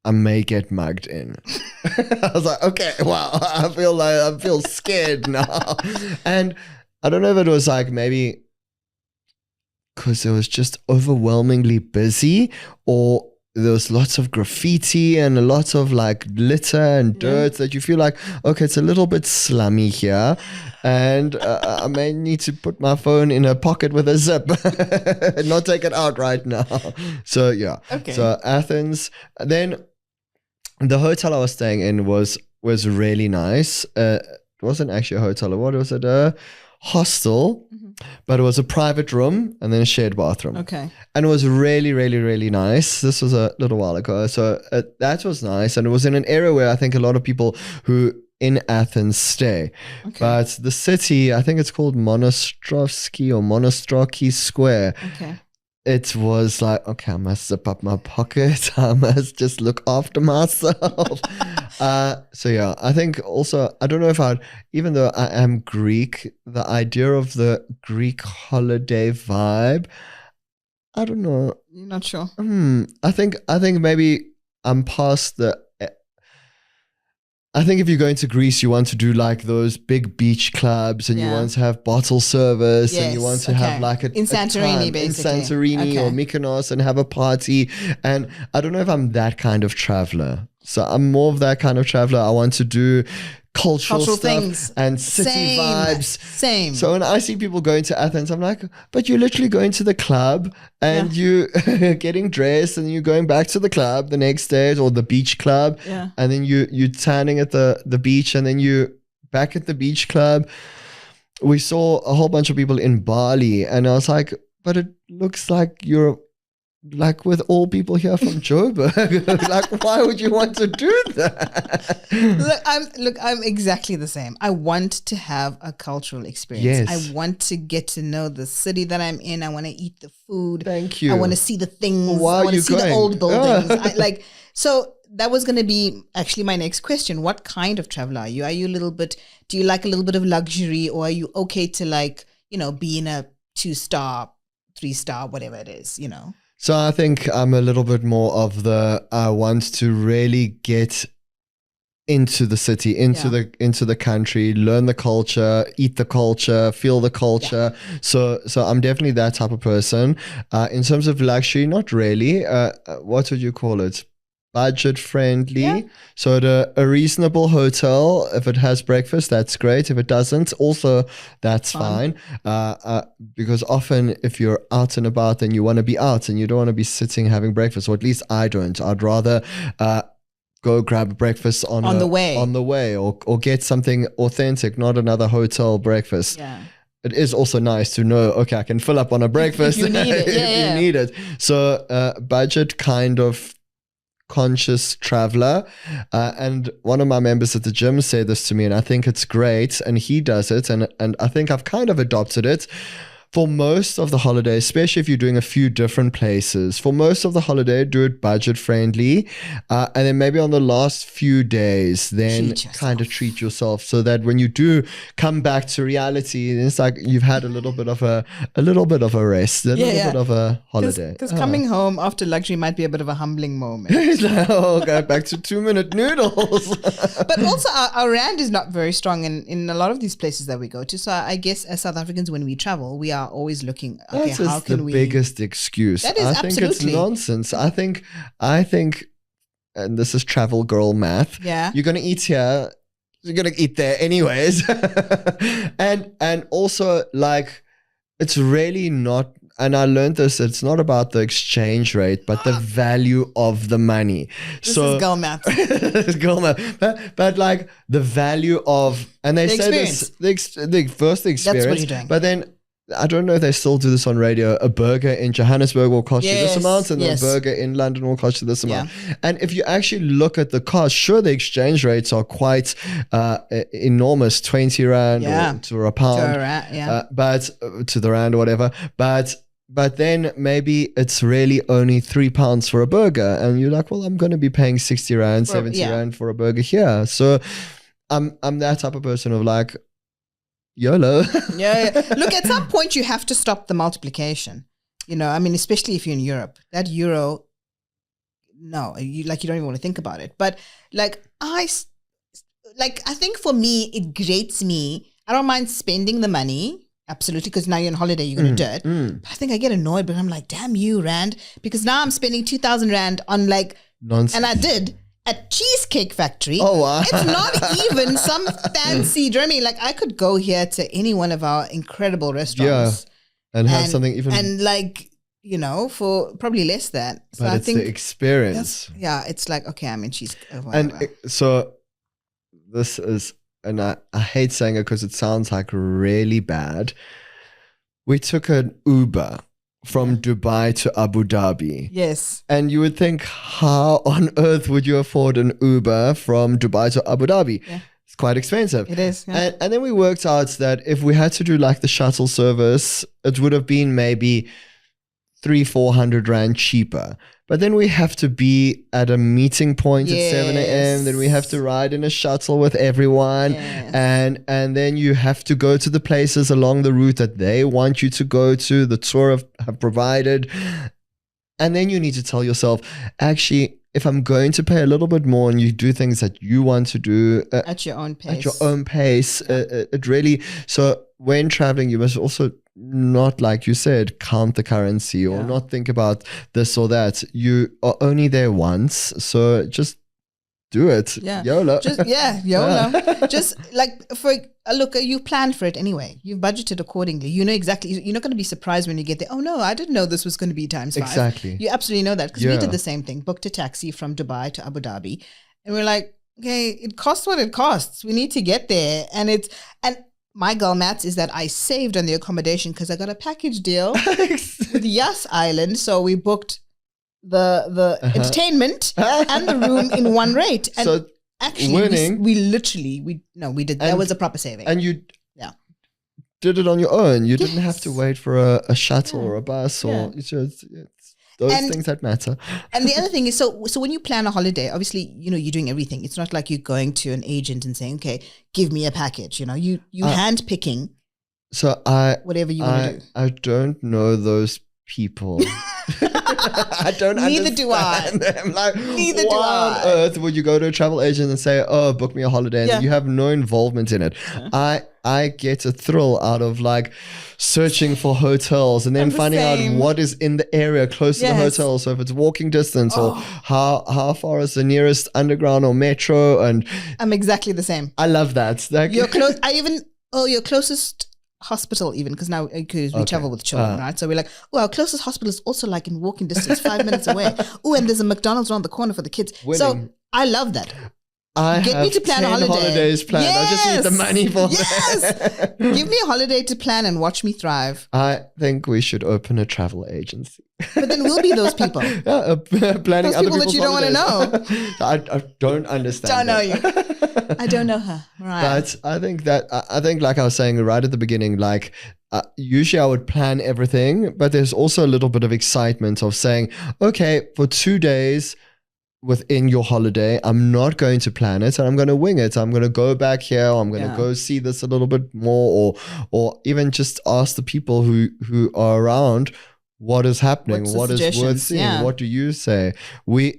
I may get mugged in. I was like, okay, wow, I feel scared now. And I don't know if it was maybe because it was just overwhelmingly busy, or there was lots of graffiti and a lot of like litter and dirt that you feel like, okay, it's a little bit slummy here. And I may need to put my phone in a pocket with a zip and not take it out right now. So yeah. Okay. So Athens. Then the hotel I was staying in was really nice. It wasn't actually a hotel. What was it? A hostel, but it was a private room and then a shared bathroom. Okay. And it was really, really, really nice. This was a little while ago. So that was nice. And it was in an area where I think a lot of people who in Athens stay. Okay. But the city, I think it's called Monostroki Square. Okay. It was like, okay, I must zip up my pocket. I must just look after myself. So yeah, I think also, I don't know if even though I am Greek, the idea of the Greek holiday vibe, I don't know. You're not sure? I think maybe I'm past I think if you're going to Greece, you want to do like those big beach clubs and you want to have bottle service and you want to have like in Santorini, basically. In Santorini or Mykonos and have a party. And I don't know if I'm that kind of traveler. So I'm more of that kind of traveler. I want to do cultural stuff things and city vibes. Same. So when I see people going to Athens, I'm like, but you're literally going to the club and you getting dressed and you're going back to the club the next day or the beach club. Yeah. And then you tanning at the beach and then you back at the beach club. We saw a whole bunch of people in Bali and I was like, but it looks like you're like with all people here from Joburg. Like, why would you want to do that? I'm exactly the same. I want to have a cultural experience. Yes. I want to get to know the city that I'm in. I want to eat the food. Thank you. I want to see the things. Why I want to see the old buildings. So that was going to be actually my next question. What kind of traveler are you? Are you do you like a little bit of luxury, or are you okay to be in a 2-star, 3-star, whatever it is, So I think I'm a little bit more of I want to really get into the city, into the country, learn the culture, eat the culture, feel the culture. Yeah. So I'm definitely that type of person. In terms of luxury, not really. What would you call it? Budget friendly. Yeah. So a reasonable hotel, if it has breakfast, that's great. If it doesn't, also that's fine. Because often if you're out and about, then you want to be out and you don't want to be sitting having breakfast, or at least I don't. I'd rather go grab breakfast on the way or get something authentic, not another hotel breakfast. Yeah. It is also nice to know, okay, I can fill up on a breakfast if you need it. if you need it. So budget kind of conscious traveler, and one of my members at the gym said this to me, and I think it's great, and he does it, and I think I've kind of adopted it. For most of the holiday, especially if you're doing a few different places, for most of the holiday, do it budget friendly. And then maybe on the last few days, then kind of treat yourself so that when you do come back to reality, it's like you've had a little bit of a rest, a little bit of a holiday. Because coming home after luxury might be a bit of a humbling moment. It's like, go back to 2-minute noodles. But also our rand is not very strong in a lot of these places that we go to. So I guess as South Africans, when we travel, we are always looking, okay, how can we... That's the biggest excuse. That is I think it's nonsense. I think, and this is travel girl math. Yeah. You're going to eat here, you're going to eat there anyways. and also like, it's really not, and I learned this, it's not about the exchange rate, but the value of the money. This is girl math. This is girl math. But like the value of, and they say this, the experience. That's what you're doing. But then, I don't know if they still do this on radio. A burger in Johannesburg will cost you this amount, and a burger in London will cost you this amount. And if you actually look at the cost, sure, the exchange rates are quite enormous, 20 rand to a pound, but to the rand or whatever. But then maybe it's really only £3 for a burger, and you're like, well, I'm going to be paying 60 rand, 70 rand for a burger here. So I'm that type of person of like, YOLO. Look, at some point you have to stop the multiplication. I mean, especially if you're in Europe, that euro, no, you don't even want to think about it. But I think for me, it grates me. I don't mind spending the money, Absolutely, because now you're on holiday, you're going to do it. But I think I get annoyed, but I'm like, damn you, Rand. Because now I'm spending 2,000 Rand on like, nonsense. And I did at Cheesecake Factory. Oh, wow. It's not even some fancy, do you know what I mean? Like I could go here to any one of our incredible restaurants. Yeah, and have something even... And like, you know, for probably less than. So but I it's think the experience. Yeah, it's like, okay, I'm in Cheesecake. And so this is... And I hate saying it because it sounds like really bad. We took an Uber from Dubai to Abu Dhabi. Yes. And you would think, how on earth would you afford an Uber from Dubai to Abu Dhabi? Yeah. It's quite expensive. It is. Yeah. And then we worked out that if we had to do like the shuttle service, it would have been maybe 300-400 Rand cheaper. But then we have to be at a meeting point at 7 a.m. Then we have to ride in a shuttle with everyone. Yes. And then you have to go to the places along the route that they want you to go to, the tour have provided. And then you need to tell yourself, actually, if I'm going to pay a little bit more and you do things that you want to do at your own pace. It really... So when traveling, you must also not, like you said, count the currency or not think about this or that. You are only there once, so just do it. Yeah. YOLO. YOLO. Just like look, you planned for it anyway. You've budgeted accordingly. You know exactly. You're not going to be surprised when you get there. Oh no, I didn't know this was going to be times 5. Exactly. You absolutely know that because we did the same thing. Booked a taxi from Dubai to Abu Dhabi, and we're like, okay, it costs what it costs. We need to get there, and my girl Mats is that I saved on the accommodation because I got a package deal with Yas Island. So we booked the entertainment and the room in one rate. And so actually, we did. That was a proper saving. And you did it on your own. You didn't have to wait for a shuttle or a bus or it's those things that matter. And the other thing is, so when you plan a holiday, obviously, you know, you're doing everything. It's not like you're going to an agent and saying, okay, give me a package. You know, you hand picking. So whatever you want to do. I don't know those people. I don't Neither do I. Them. Like, Neither do why on earth would you go to a travel agent and say, oh, book me a holiday, and you have no involvement in it? Yeah. I get a thrill out of like searching for hotels and then finding out what is in the area close to the hotel. So if it's walking distance or how far is the nearest underground or metro. And I'm exactly the same. I love that. Like, your closest hospital, even because we travel with children, right? So we're like, oh, our closest hospital is also like in walking distance, 5 minutes away. Oh, and there's a McDonald's around the corner for the kids. Winning. So I love that. Get me to plan 10 a holiday. Holidays planned. Yes. I just need the money for that. Give me a holiday to plan and watch me thrive. I think we should open a travel agency. But then we'll be those people. Planning those other people that you don't want to know. I don't understand. Don't know you. I don't know her. Right. But I think like I was saying right at the beginning, like usually I would plan everything, but there's also a little bit of excitement of saying, okay, for 2 days within your holiday, I'm not going to plan it and I'm going to wing it. I'm going to go back here, or I'm going to go see this a little bit more, or even just ask the people who are around what is happening, what is worth seeing, what do you say?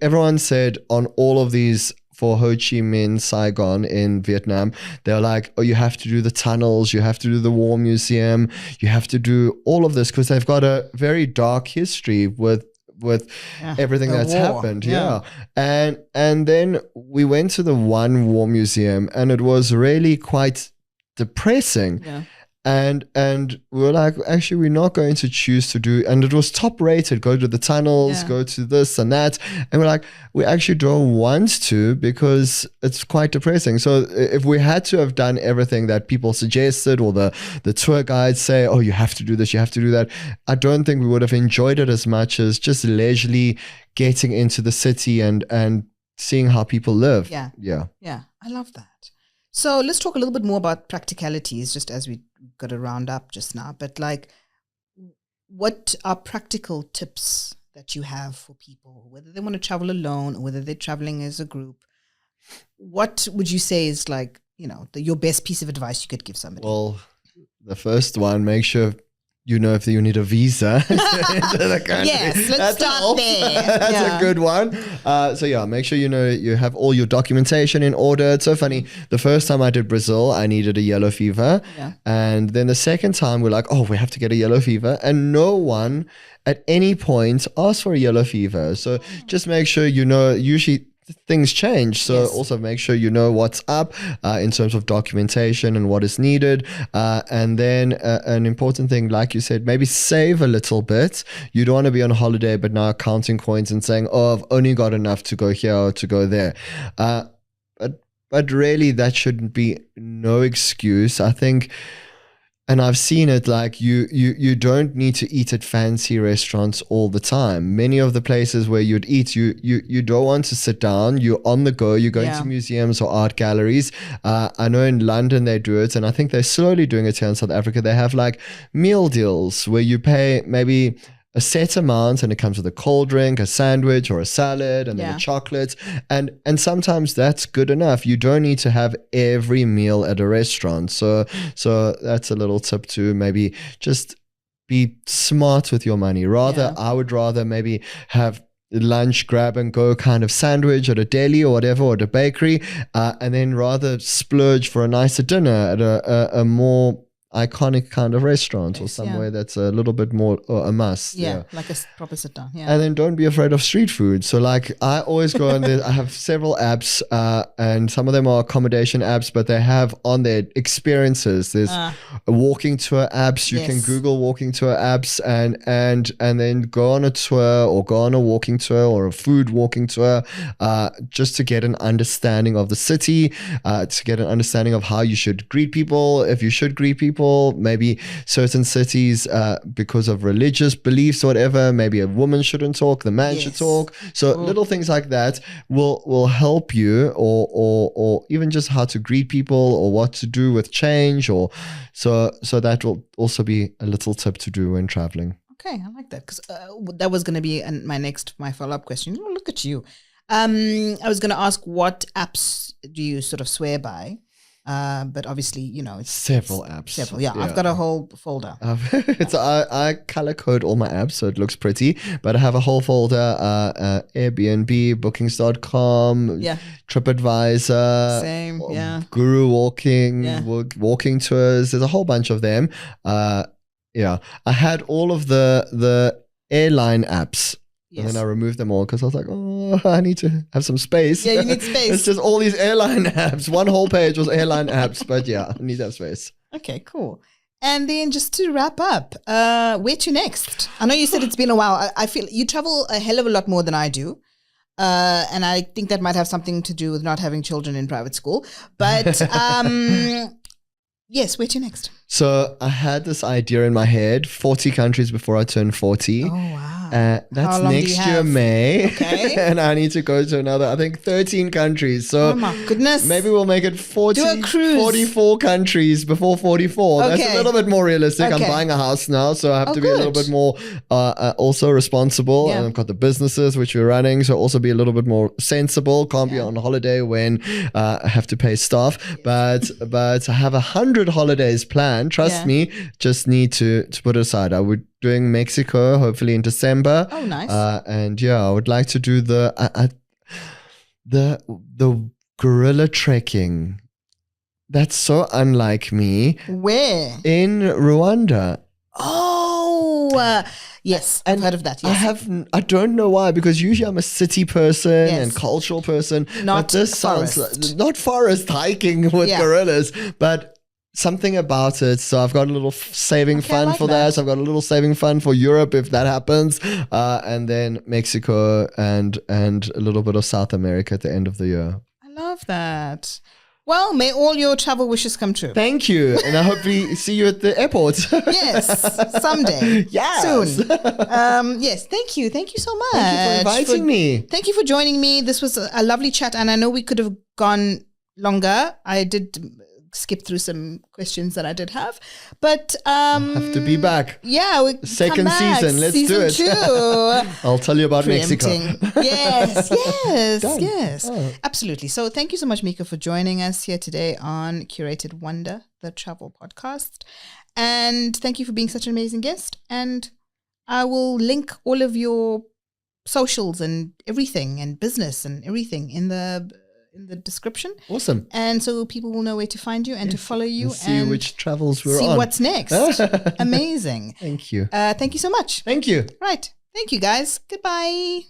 Everyone said on all of these for Ho Chi Minh, Saigon in Vietnam, they're like, oh, you have to do the tunnels, you have to do the War Museum, you have to do all of this because they've got a very dark history with everything that's happened. And then we went to the one war museum and it was really quite depressing. And we were like, actually, we're not going to choose to do, and it was top rated, go to the tunnels, go to this and that. And we're like, we actually don't want to because it's quite depressing. So if we had to have done everything that people suggested or the tour guides say, oh, you have to do this, you have to do that, I don't think we would have enjoyed it as much as just leisurely getting into the city and seeing how people live. Yeah, I love that. So let's talk a little bit more about practicalities, just as we got to round up just now. But like, what are practical tips that you have for people, whether they want to travel alone or whether they're traveling as a group? What would you say is like, you know, your best piece of advice you could give somebody? Well, the first one, make sure you know if you need a visa into the country. Yes, let's start there. That's a good one. So yeah, make sure you know you have all your documentation in order. It's so funny. The first time I did Brazil, I needed a yellow fever. Yeah. And then the second time we're like, oh, we have to get a yellow fever. And no one at any point asked for a yellow fever. So just make sure you know, usually things change. So also make sure you know what's up in terms of documentation and what is needed. And then an important thing, like you said, maybe save a little bit. You don't want to be on holiday, but now counting coins and saying, oh, I've only got enough to go here or to go there. But really, that shouldn't be no excuse. I think, and I've seen it, like you don't need to eat at fancy restaurants all the time. Many of the places where you'd eat, you don't want to sit down. You're on the go. You're going to museums or art galleries. I know in London they do it, and I think they're slowly doing it here in South Africa. They have like meal deals where you pay maybe a set amount and it comes with a cold drink, a sandwich or a salad, and then a chocolate. And sometimes that's good enough. You don't need to have every meal at a restaurant. So that's a little tip to maybe just be smart with your money. I would rather maybe have lunch, grab and go kind of sandwich at a deli or whatever, or at a bakery, and then rather splurge for a nicer dinner at a more iconic kind of restaurant or somewhere that's a little bit more a must. Like a proper sit down. And then don't be afraid of street food. So like I always go on there. I have several apps and some of them are accommodation apps, but they have on their experiences. There's walking tour apps. You can Google walking tour apps and then go on a tour or go on a walking tour or a food walking tour just to get an understanding of the city, to get an understanding of how you should greet people, if you should greet people. Maybe certain cities, because of religious beliefs or whatever, maybe a woman shouldn't talk, the man should talk. So little things like that will help you, or even just how to greet people or what to do with change, or so that will also be a little tip to do when traveling. Okay, I like that, because that was going to be my follow-up question. Oh, look at you. I was going to ask, what apps do you sort of swear by? But obviously, it's several apps. I've got a whole folder. I color code all my apps so it looks pretty, but I have a whole folder: Airbnb, Bookings.com, TripAdvisor, same, Guru Walking, walking tours. There's a whole bunch of them. I had all of the airline apps. And then I removed them all because I was like, oh, I need to have some space. Yeah, you need space. It's just all these airline apps. One whole page was airline apps, but I need that space. Okay, cool. And then just to wrap up, where to next? I know you said it's been a while. I feel you travel a hell of a lot more than I do. And I think that might have something to do with not having children in private school. But yes, where to next? So I had this idea in my head, 40 countries before I turn 40. Oh, wow. That's next year, May. Okay. And I need to go to another, I think 13 countries. So oh my goodness. Maybe we'll make it 40, do a cruise. 44 countries before 44. Okay. That's a little bit more realistic. I'm buying a house now, so I have to be a little bit more also responsible. And I've got the businesses which we're running, so also be a little bit more sensible. Can't be on holiday when I have to pay staff. But I have 100 holidays planned. Trust me, just need to put it aside. I would doing Mexico hopefully in December. Oh, nice. And I would like to do the gorilla trekking. That's so unlike me. Where? In Rwanda. Oh, yes, I've heard of that. Yes. I don't know why, because usually I'm a city person and cultural person. Not but this forest. sounds not forest hiking with gorillas, but something about it. So I've got a little saving fund for that. So I've got a little saving fund for Europe if that happens, and then Mexico and a little bit of South America at the end of the year. I love that. Well, may all your travel wishes come true. Thank you. And I hope we see you at the airport. Yes, someday. Yes. Soon. Yes, thank you. Thank you so much. Thank you for inviting me. Thank you for joining me. This was a lovely chat, and I know we could have gone longer. I did skip through some questions that I did have. But have to be back. Yeah, we second come back. season. Let's do it. 2. I'll tell you about Mexico. Yes. Oh. Absolutely. So thank you so much, Mika, for joining us here today on Curated Wonder, the travel podcast. And thank you for being such an amazing guest. And I will link all of your socials and everything and business and everything in the description. Awesome. And so people will know where to find you and to follow you and see which travels we're on. See what's next. Amazing. Thank you. Thank you so much. Thank you. Right. Thank you, guys. Goodbye.